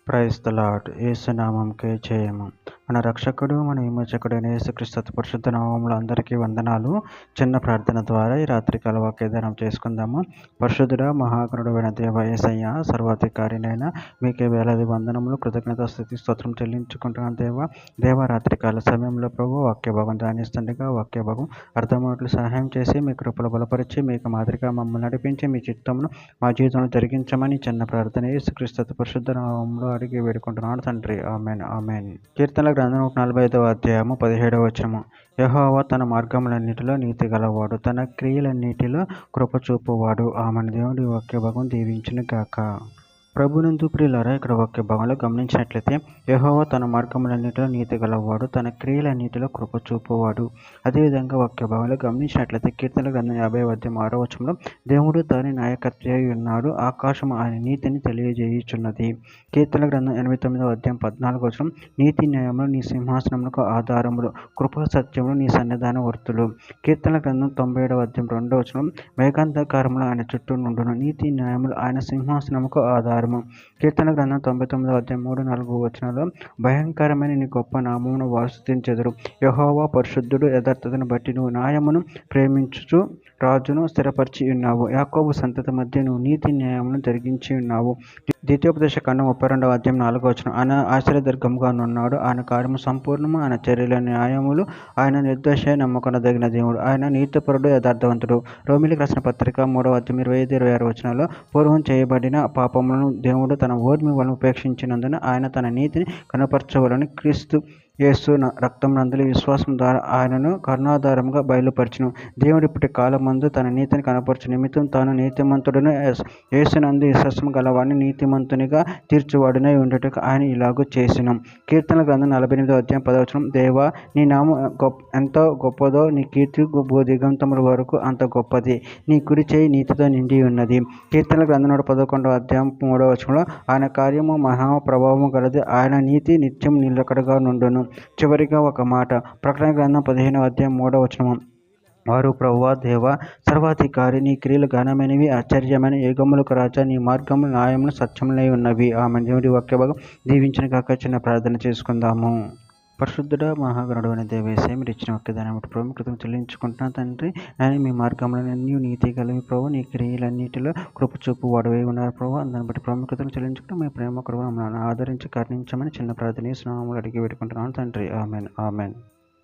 Praise the lord. Yesu నామంకే జయము. మన రక్షకుడు మన విమోచకుడైన యేసుక్రీస్తు పరిశుద్ధ నామములో అందరికీ వందనాలు. చిన్న ప్రార్థన ద్వారా ఈ రాత్రికాల వాగ్దానం చేసుకుందాము. పరిశుద్ధుడ మహాగణుడైన దేవ యేసయ్య, సర్వాధికారినైన మీకే వేలాది వందనములు, కృతజ్ఞత స్తుతి స్తోత్రం చెల్లించుకుంటున్నాను. దేవ రాత్రికాల సమయంలో ప్రభు వాక్య భాగం ధ్యానిస్తుండగా వాక్య భాగం అర్థమైనట్లు సహాయం చేసి మీ కృపలు బలపరిచి మీకు మాదిరిగా మమ్మల్ని నడిపించి మీ చిత్తమును మా జీవితంలో జరిగించమని చిన్న ప్రార్థన యేసుక్రీస్తు పరిశుద్ధ నామములో అడిగి వేడుకుంటున్నాను తండ్రి. Amen amen. కీర్తనల గ్రంథం 45వ అధ్యాయము 17వ వచనము. యెహోవా తన మార్గములన్నిటిలో నీతి గలవాడు, తన క్రియలన్నిటిలో కృప చూపువాడు. ఆమెను. దేవుడి వాక్య భాగం దీవించును గాక. ప్రభునందు ప్రియులారా, ఇక్కడ వాక్య భాగంలో గమనించినట్లయితే యెహోవా తన మార్గములన్నిటిలో నీతి గలవాడు, తన క్రియలన్నిటిలో కృప చూపువాడు. అదేవిధంగా వాక్య భాగంలో గమనించినట్లయితే కీర్తనల గ్రంథం 50వ అధ్యాయం 6వ వచనంలో దేవుడు తాని నాయకత్వ ఉన్నాడు, ఆకాశం ఆయన నీతిని తెలియజేయుచున్నది. కీర్తనల గ్రంథం 89వ అధ్యాయం 14వ వచనం, నీతి న్యాయములు నీ సింహాసనములకు ఆధారములు, కృపా సత్యములు నీ సన్నిధాన వర్తులు. కీర్తనల గ్రంథం 97వ అధ్యాయం 2వ వచనం, మేఘాంధకారములు ఆయన చుట్టూ నుండును, నీతి న్యాయములు ఆయన సింహాసనముకు ఆధారము. కీర్తన గ్రంథం 99వ అధ్యాయం 3-4 వచనాల్లో, భయంకరమైన నీ గొప్ప నామమును వాస్తుతించెదరు. యెహోవా పరిశుద్ధుడు, యథార్థతను బట్టి నువ్వు న్యాయమును ప్రేమించుచు రాజును స్థిరపరిచి ఉన్నావు. యాకోబు సంతతి మధ్య నువ్వు నీతి న్యాయమును జరిగించి ఉన్నావు. ద్వితీయోపదేశ కాండం 32వ అధ్యాయం 4వ వచనం, ఆయన ఆశ్చర్యదుర్గముగా నున్నాడు, ఆయన కార్యము సంపూర్ణము, ఆయన చర్యల న్యాయములు, ఆయన నిర్దోష నమ్మకనదగిన దేవుడు, ఆయన నీతిపరుడు, యథార్థవంతుడు. రోమిలికి రాసిన పత్రిక 3వ అధ్యాయం 25-26 వచనాల్లో, పూర్వం చేయబడిన పాపములను దేవుడు తన ఓర్మి వలన ఉపేక్షించినందున ఆయన తన నీతిని కనపరచవలని క్రీస్తు యేసు రక్తం నందుల విశ్వాసం ద్వారా ఆయనను కరుణాధారంగా బయలుపరచును. దేవుడు ఇప్పటి కాలమందు తన నీతిని కనపరచు నిమిత్తం తాను నీతిమంతుడును, యేసునందు విశ్వాసం గలవాడిని నీతిమంతునిగా తీర్చువాడునై ఉండుటకు ఆయన ఇలాగూ చేసిను. కీర్తన గ్రంథం 48వ అధ్యాయం 10వ వచనం, దేవా నీ నామం ఎంతో గొప్పదో, నీ కీర్తి భూదిగంతముల వరకు అంత గొప్పది, నీ కుడి చేయి నీతితో నిండి ఉన్నది. కీర్తన గ్రంథం 111వ అధ్యాయం 3వ వచనంలో, ఆయన కార్యము మహా ప్రభావము గలది, ఆయన నీతి నిత్యం నిలకడగా నుండును. చివరిగా ఒక మాట, ప్రకటన గ్రంథం 15వ అధ్యాయం 3వ వచనము, వారు ప్రభువా దేవా సర్వాధికారి, నీ క్రియలు ఘనమైనవి, ఆశ్చర్యమైన, యుగములకు రాజా, నీ మార్గములు న్యాయములు సత్యములై ఉన్నవి. ఆమె. దేవుడి వాక్య భాగం దీవించిన కాక చిన్న ప్రార్థన చేసుకుందాము. పరిశుద్ధుడ మహాగణుడు అనే దేవేశే, మీరు ఇచ్చిన వాక్యదానం బట్టి ప్రభు కృతం చెల్లించుకుంటున్నాను తండ్రి. నేను మీ మార్గములన్నీ నీతి కలిగి ప్రభు, నీ క్రియలన్నిటిలో కృప చూపు వాడవై ఉన్నారు ప్రభు. దాన్ని బట్టి ప్రభు కృతం చెల్లించుకుంటూ మీ ప్రేమ కృపను మమ్మల్ని ఆదరించి కరుణించమని చిన్న ప్రార్థన నామములో అడిగి పెట్టుకుంటున్నాను తండ్రి. Amen amen.